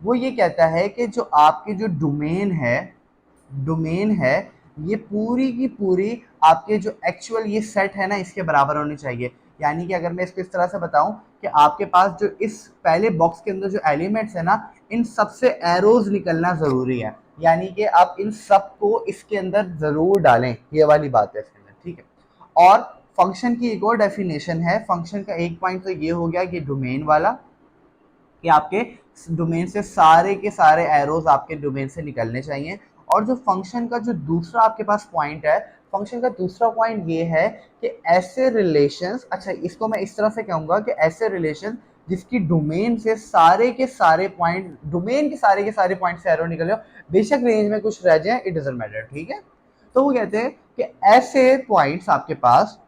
वो ये कहता है कि जो आपकी जो डोमेन है ये पूरी की पूरी आपके जो एक्चुअल ये सेट है ना इसके बराबर होनी चाहिए। यानी कि अगर मैं इसको इस तरह से बताऊं कि आपके पास जो इस पहले बॉक्स के अंदर जो एलिमेंट्स है ना इन सबसे एरोज निकलना ज़रूरी है। यानी कि आप इन सब को इसके अंदर ज़रूर डालें, ये वाली बात है इसके अंदर, ठीक है। और फंक्शन की एक और डेफिनेशन है। फंक्शन का एक पॉइंट तो ये हो गया कि डोमेन वाला, कि आपके डोमेन से सारे के सारे एरोज आपके डोमेन से निकलने चाहिए। और जो फंक्शन का जो दूसरा आपके पास पॉइंट है, फंक्शन का दूसरा पॉइंट ये है कि ऐसे रिलेशंस, अच्छा इसको मैं इस तरह से कहूँगा कि ऐसे रिलेशन जिसकी डोमेन से सारे के सारे पॉइंट, डोमेन के सारे पॉइंट से एरो निकले हो, बेशक रेंज में कुछ रह जाए, इट डजंट मैटर, ठीक है। तो वो कहते हैं कि ऐसे पॉइंट्स आपके पास,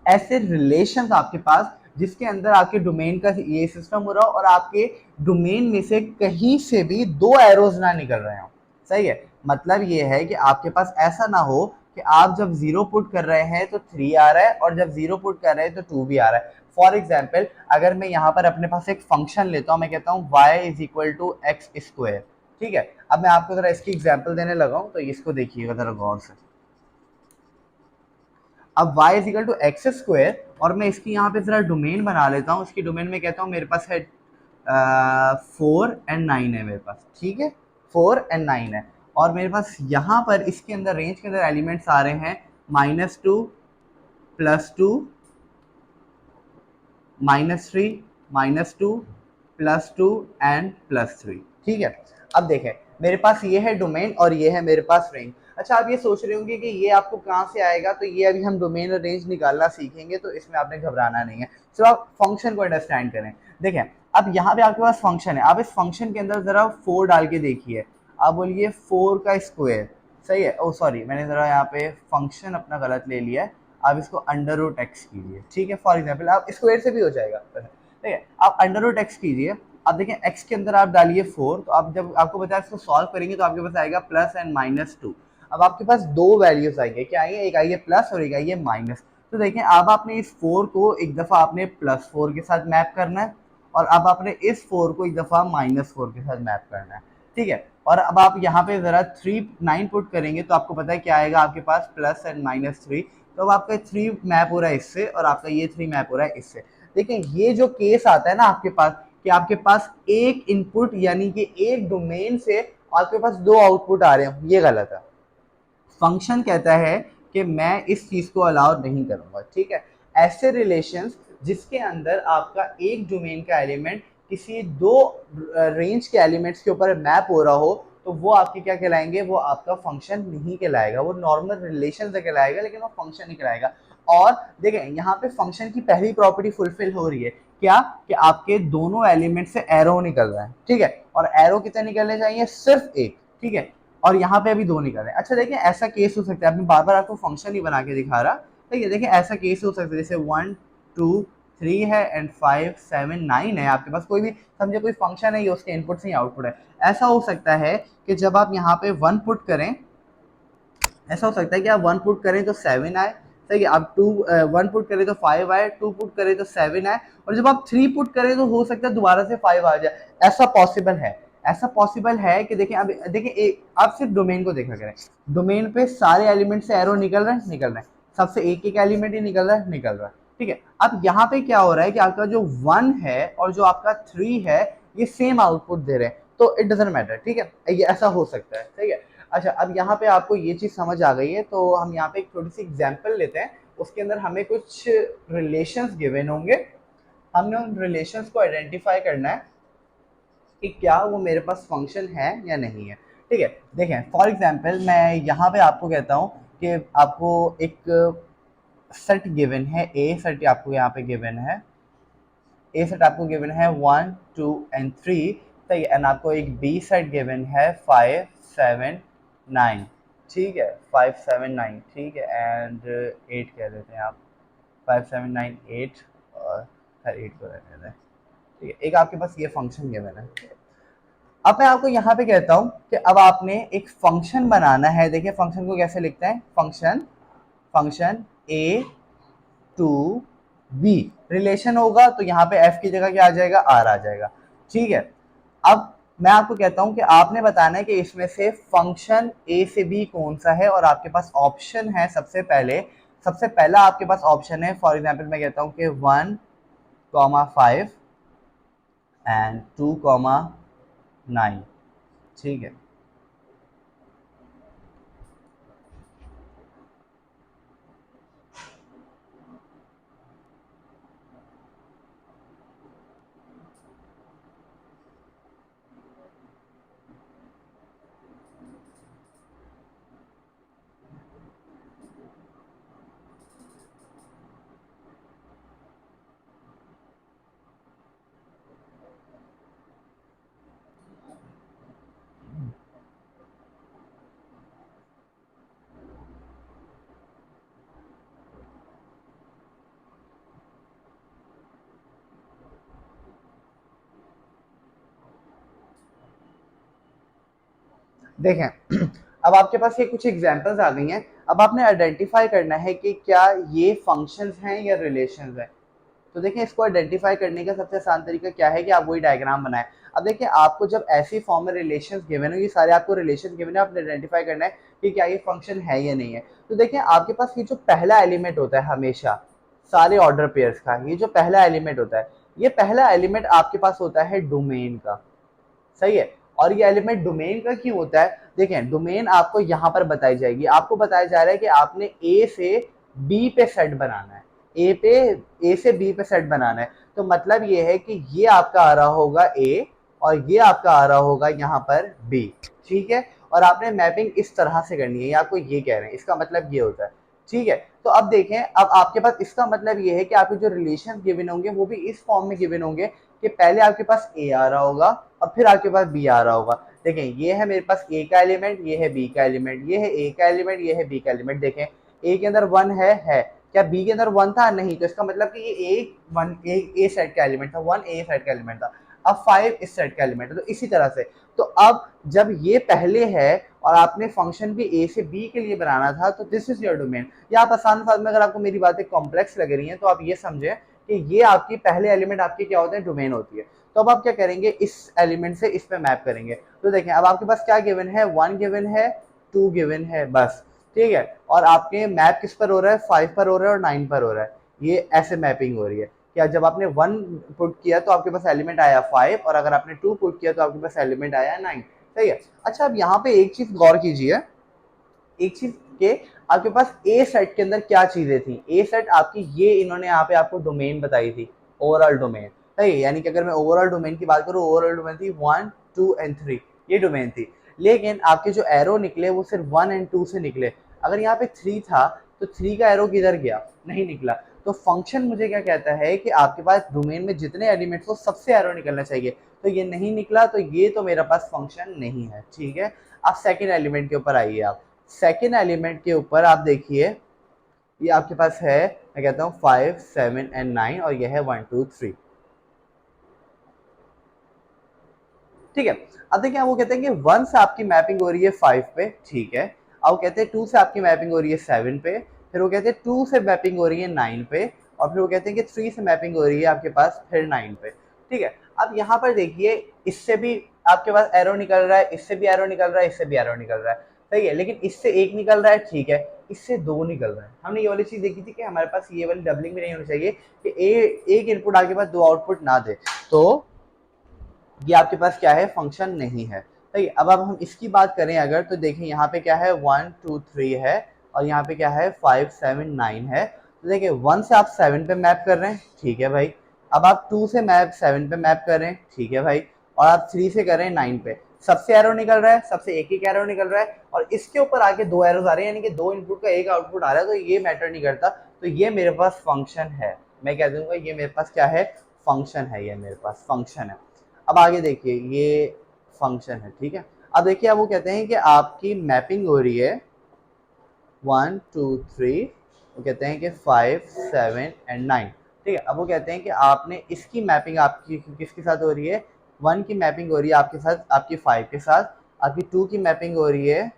ऐसे रिलेशंस आपके पास जिसके अंदर आपके डोमेन का ये सिस्टम हो रहा हो और आपके डोमेन में से कहीं से भी दो एरोज ना निकल रहे हो, सही है। मतलब ये है कि आपके पास ऐसा ना हो कि आप जब जीरो पुट कर रहे हैं तो थ्री आ रहा है और जब जीरो पुट कर रहे हैं तो टू भी आ रहा है। फॉर एग्जाम्पल अगर मैं यहाँ पर अपने पास एक फंक्शन लेता हूँ, मैं कहता हूँ y is equal to x square, ठीक है। अब मैं आपको जरा इसकी एग्जाम्पल देने लगा हूँ, तो इसको देखिएगा जरा गौर से। अब y is equal to x square और मैं इसकी यहाँ पे जरा डोमेन बना लेता हूँ। इसकी डोमेन में कहता हूँ मेरे पास है 4 and 9 है मेरे पास, ठीक है। 4 and 9 है और मेरे पास यहाँ पर इसके अंदर रेंज के अंदर एलिमेंट्स आ रहे हैं -2, +2, -3, -2, +2 एंड +3, ठीक है। अब देखें मेरे पास ये है डोमेन और ये है मेरे पास रेंज। अच्छा आप ये सोच रहे होंगे कि ये आपको कहाँ से आएगा, तो ये अभी हम डोमेन और रेंज निकालना सीखेंगे, तो इसमें आपने घबराना नहीं है। सिर्फ आप फंक्शन को अंडरस्टैंड करें। देखें अब यहाँ पे आपके पास फंक्शन है, आप इस फंक्शन के अंदर जरा 4 डाल के देखिए। आप बोलिए 4 का स्क्वायर, सही है। ओ सॉरी, मैंने जरा यहाँ पे फंक्शन अपना गलत ले लिया है। आप इसको अंडर रूट एक्स कीजिए, ठीक है। फॉर एग्जाम्पल आप स्क्वायर से भी हो जाएगा, ठीक है। आप अंडर रूट एक्स कीजिए। अब देखें एक्स के अंदर आप डालिए 4, तो आप जब आपको बताया इसको सॉल्व करेंगे तो आपके पास आएगा प्लस एंड -2। अब आपके पास दो वैल्यूज आएंगे, क्या आएंगे, एक आइए प्लस और एक आइए माइनस। तो देखें अब आपने इस 4 को एक दफ़ा आपने +4 के साथ मैप करना है और अब आपने इस 4 को एक दफ़ा -4 के साथ मैप करना है, ठीक है। और अब आप यहाँ पे ज़रा 9 पुट करेंगे तो आपको पता है क्या आएगा आपके पास, प्लस एंड -3। तो अब आपका 3 मैप हो रहा है इससे और आपका ये 3 मैप हो रहा है इससे। देखिए ये जो केस आता है ना आपके पास, कि आपके पास एक इनपुट यानी कि एक डोमेन से आपके पास दो आउटपुट आ रहे हैं, ये गलत है। फंक्शन कहता है कि मैं इस चीज को अलाउ नहीं करूंगा, ठीक है। ऐसे रिलेशंस जिसके अंदर आपका एक डोमेन का एलिमेंट किसी दो रेंज के एलिमेंट्स के ऊपर मैप हो रहा हो, तो वो आपके क्या कहलाएंगे, वो आपका फंक्शन नहीं कहलाएगा, वो नॉर्मल रिलेशन से कहलाएगा, लेकिन वो फंक्शन नहीं कहलाएगा। और देखें यहाँ पे फंक्शन की पहली प्रॉपर्टी फुलफिल हो रही है, क्या, कि आपके दोनों एलिमेंट से एरो निकल रहा है, ठीक है। और एरो कितने निकलने चाहिए, सिर्फ एक, ठीक है। और यहाँ पे अभी दो निकल रहे हैं। अच्छा देखिए ऐसा केस हो सकता है, मैं बार बार आपको फंक्शन ही बना के दिखा रहा, ठीक है। देखिए ऐसा केस हो सकता है जैसे 1 2 3 है एंड 5 7 9 है, आपके पास कोई भी समझे कोई फंक्शन है, ये उसके इनपुट से ही आउटपुट है। ऐसा हो सकता है कि जब आप यहाँ पे 1 पुट करें, ऐसा हो सकता है कि आप 1 पुट करें तो 7 आए, सही है। आप 1 पुट करें तो 5 आए, 2 पुट करें तो 7 आए, और जब आप 3 पुट करें तो हो सकता है दोबारा से 5 आ जाए। ऐसा पॉसिबल है, ऐसा पॉसिबल है कि देखिए अब देखिए आप सिर्फ डोमेन को देखा करें। डोमेन पे सारे एलिमेंट से एरो निकल रहे हैं, निकल रहे हैं, सबसे एक एक एलिमेंट ही निकल रहा है, निकल रहा है, ठीक है। अब यहाँ पे क्या हो रहा है कि आपका जो 1 है और जो आपका 3 है ये सेम आउटपुट दे रहे हैं, तो इट डजेंट मैटर, ठीक है। ये ऐसा हो सकता है, ठीक है। अच्छा अब यहाँ पे आपको ये चीज़ समझ आ गई है, तो हम यहाँ पे एक छोटी सी एग्जांपल लेते हैं। उसके अंदर हमें कुछ रिलेशंस गिवन होंगे, हमने उन रिलेशंस को आइडेंटिफाई करना है कि क्या वो मेरे पास फंक्शन है या नहीं है, ठीक है। देखें फॉर एग्जांपल मैं यहाँ पे आपको कहता हूँ कि आपको एक सेट गिवन है, ए सेट आपको यहाँ पे गिवन है, ए सेट आपको गिवन है 1 2 एंड 3, सही है। एंड आपको एक बी सेट गिवन है 5 7 9, ठीक है। 5 7 9, ठीक है, एंड 8 कह देते हैं आप, 5 7 9 8, और खैर 8 को रहने दें, ठीक है। एक आपके पास ये फंक्शन गिवन है। अब मैं आपको यहाँ पे कहता हूँ कि अब आपने एक फंक्शन बनाना है। देखिए फंक्शन को कैसे लिखते हैं, function function A to B, relation होगा तो यहाँ पे एफ की जगह क्या आ जाएगा, आर आ जाएगा, ठीक है। अब मैं आपको कहता हूं कि आपने बताना है कि इसमें से फंक्शन ए से बी कौन सा है, और आपके पास ऑप्शन है सबसे पहला आपके पास ऑप्शन है, फॉर एग्जांपल मैं कहता हूं कि 1,5 एंड 2,9। ठीक है, देखें अब आपके पास ये कुछ एग्जांपल्स आ गई हैं। अब आपने आइडेंटिफाई करना है कि क्या ये फंक्शंस हैं या रिलेशंस हैं। तो देखिए, इसको आइडेंटिफाई करने का सबसे आसान तरीका क्या है कि आप वही डायग्राम बनाएं। अब देखिए, आपको जब ऐसी फॉर्म में रिलेशंस गिवन हो, ये सारे आपको रिलेशन गिवन है, आपने आइडेंटिफाई करना है कि क्या ये फंक्शन है या नहीं है। तो देखिए, आपके पास ये जो पहला एलिमेंट होता है हमेशा सारे ऑर्डर पेयर्स का, ये जो पहला एलिमेंट होता है, ये पहला एलिमेंट आपके पास होता है डोमेन का। सही है। और ये एलिमेंट डोमेन का क्यों होता है? देखें, डोमेन आपको यहाँ पर बताई जाएगी। आपको बताया जा रहा है कि आपने ए से बी पे सेट बनाना है, ए से बी पे सेट बनाना है। तो मतलब ये है कि ये आपका आ रहा होगा ए, और ये आपका आ रहा होगा यहाँ पर बी। ठीक है, और आपने मैपिंग इस तरह से करनी है, ये आपको ये कह रहे हैं, इसका मतलब ये होता है। ठीक है, तो अब देखें, अब आपके पास इसका मतलब ये है कि आपके जो रिलेशन गिवन होंगे वो भी इस फॉर्म में गिवन होंगे कि पहले आपके पास ए आ रहा होगा और फिर आपके पास बी आ रहा होगा। देखें, ये है मेरे पास ए का एलिमेंट, ये है बी का एलिमेंट, ये है ए का एलिमेंट, ये है बी का एलिमेंट। देखें, ए के अंदर वन है, क्या बी के अंदर वन था? नहीं। तो इसका मतलब कि ये ए सेट का एलिमेंट था, वन ए सेट का एलिमेंट था। अब 5 इस सेट का एलिमेंट है। तो इसी तरह से, तो अब जब ये पहले है और आपने फंक्शन भी ए से बी के लिए बनाना था, तो दिस इज योर डोमेन। या आप आसान साथ में, अगर आपको मेरी बातें कॉम्प्लेक्स लग रही हैं तो आप ये समझें कि ये आपकी पहले एलिमेंट आपकी क्या होते हैं? डोमेन होती है। तो अब आप क्या करेंगे? इस एलिमेंट से इस पे मैप करेंगे। तो देखें, अब आपके पास क्या गिवन है? 1 गिवन है, 2 गिवन है, बस। ठीक है, और आपके मैप किस पर हो रहा है? 5 पर हो रहा है और 9 पर हो रहा है। ये ऐसे मैपिंग हो रही है। क्या जब आपने 1 पुट किया तो आपके पास एलिमेंट आया 5, और अगर आपने 2 पुट किया तो आपके पास एलिमेंट आया 9। सही है। अच्छा, अब यहाँ पे एक चीज गौर कीजिए, एक चीज के आपके पास ए सेट के अंदर क्या चीजें थी? ए सेट आपकी ये इन्होंने यहाँ पे आपको डोमेन बताई थी, ओवरऑल डोमेन। सही है, यानी कि अगर मैं ओवरऑल डोमेन की बात करूँ, ओवरऑल डोमेन थी 1, 2 एंड 3, ये डोमेन थी। लेकिन आपके जो एरो निकले वो सिर्फ 1 एंड 2 से निकले। अगर यहाँ पे 3 था तो 3 का एरो किधर गया? नहीं निकला। तो फंक्शन मुझे क्या कहता है कि आपके पास डोमेन में जितने एलिमेंट्स हो सबसे एरो निकलना चाहिए। तो ये नहीं निकला, तो ये तो मेरे पास फंक्शन नहीं है। ठीक है, अब सेकेंड एलिमेंट के ऊपर आइए। आप सेकेंड एलिमेंट के ऊपर आप देखिए, ये आपके पास है, मैं कहता हूँ 5, 7 एंड 9, और ये है 1, 2, 3। ठीक है, अब देखिए, वो कहते हैं कि 1 से आपकी मैपिंग हो रही है 5 पे। ठीक है, अब वो कहते हैं 2 से आपकी मैपिंग हो रही है 7 पे, फिर वो कहते हैं 2 से मैपिंग हो रही है 9 पे, और फिर वो कहते हैं कि 3 से मैपिंग हो रही है आपके पास फिर 9 पे। ठीक है, अब यहाँ पर देखिए, इससे भी आपके पास एरो निकल रहा है, इससे भी एरो निकल रहा है, इससे भी एरो निकल रहा है। सही है, लेकिन इससे एक निकल रहा है, ठीक है, इससे दो निकल रहा है। हमने ये वाली चीज देखी थी कि हमारे पास ये वाली डबलिंग भी नहीं होनी चाहिए कि एक इनपुट आपके पास दो आउटपुट ना दे। तो ये आपके पास क्या है? फंक्शन नहीं है। सही, अब हम इसकी बात करें अगर, तो देखें यहाँ पे क्या है? 1, 2, 3 है, और यहाँ पे क्या है? 5, 7, 9 है। तो देखिए, 1 से आप 7 पे मैप कर रहे हैं, ठीक है भाई। अब आप 2 से मैप 7 पे मैप कर रहे हैं, ठीक है भाई। और आप 3 से कर रहे हैं 9 पे। सबसे एरो निकल रहा है, सबसे एक ही एरो निकल रहा है, और इसके ऊपर आगे दो एरोज आ रहे हैं, यानी कि दो इनपुट का एक आउटपुट आ रहा है। तो ये मैटर नहीं करता, तो ये मेरे पास फंक्शन है। मैं कह दूंगा ये मेरे पास क्या है? फंक्शन है। ये मेरे पास फंक्शन है। अब आगे देखिए, ये फंक्शन है। ठीक है, अब देखिए, अब वो कहते हैं कि आपकी मैपिंग हो रही है 1, 2, 3, वो कहते हैं कि 5, 7 एंड 9। ठीक है, अब वो कहते हैं कि आपने इसकी मैपिंग आपकी किसके साथ हो रही है? 1 की मैपिंग हो रही है आपके साथ, आपकी 5 के साथ। आपकी 2 की मैपिंग हो रही है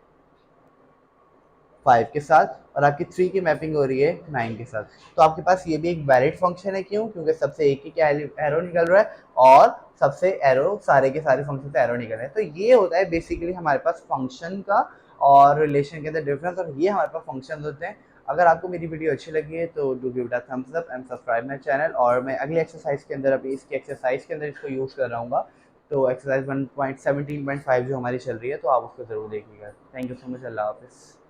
5 के साथ, और आपकी 3 की मैपिंग हो रही है 9 के साथ। तो आपके पास ये भी एक वैलिड फंक्शन है, क्यों? क्योंकि सबसे एक ही क्या एरो निकल रहा है, और सबसे एरो सारे के सारे फंक्शन से एरो निकल रहे हैं। तो ये होता है बेसिकली हमारे पास फंक्शन का और रिलेशन के अंदर डिफरेंस, और ये हमारे पास फंक्शन होते हैं। अगर आपको मेरी वीडियो अच्छी लगी है तो do give it a thumbs up and subscribe my channel. और मैं अगली एक्सरसाइज के अंदर, अभी इसकी एक्सरसाइज के अंदर इसको यूज़ कर रहा हूँ, तो एक्सरसाइज 1.17.5 जो हमारी चल रही है, तो आप उसको ज़रूर देखिएगा। Thank you so much. अल्लाह हाफिज़।